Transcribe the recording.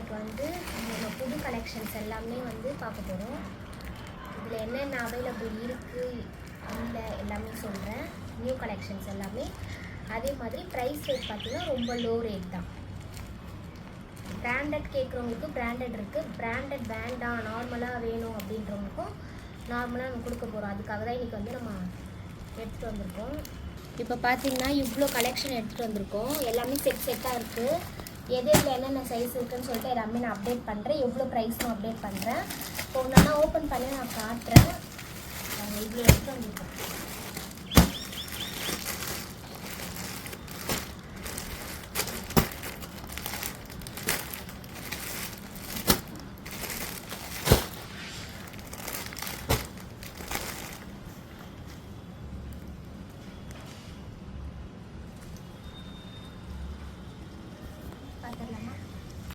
இன்றைக்கி வந்து நம்ம புது கலெக்ஷன்ஸ் எல்லாமே வந்து பார்க்க போகிறோம். இதில் என்னென்ன அவைலபிள் இருக்குது இல்லை எல்லாமே சொல்கிறேன். நியூ கலெக்ஷன்ஸ் எல்லாமே. அதே மாதிரி ப்ரைஸ் ரேட் பார்த்திங்கன்னா ரொம்ப லோ ரேட் தான். பிராண்டட் கேட்குறவங்களுக்கு பிராண்டட் இருக்குது, பிராண்டட் வேண்டாம் நார்மலாக வேணும் அப்படின்றவங்களுக்கும் நார்மலாக நம்ம கொடுக்க போகிறோம். அதுக்காக தான் இன்றைக்கி வந்து நம்ம எடுத்துகிட்டு வந்திருக்கோம். இப்போ பார்த்தீங்கன்னா இவ்வளோ கலெக்ஷன் எடுத்துகிட்டு வந்திருக்கோம். எல்லாமே செட்டாக இருக்குது. எது இதில் என்னென்ன சைஸ் இருக்குதுன்னு சொல்லிட்டு எல்லாமே நான் அப்டேட் பண்ணுறேன். எவ்வளோ ப்ரைஸ்னும் அப்டேட் பண்ணுறேன். இப்போ ஒன்றா ஓப்பன் பண்ணி நான் காட்டுறேன். இவ்வளோ எடுத்துகிட்டு வந்திருக்கோம்.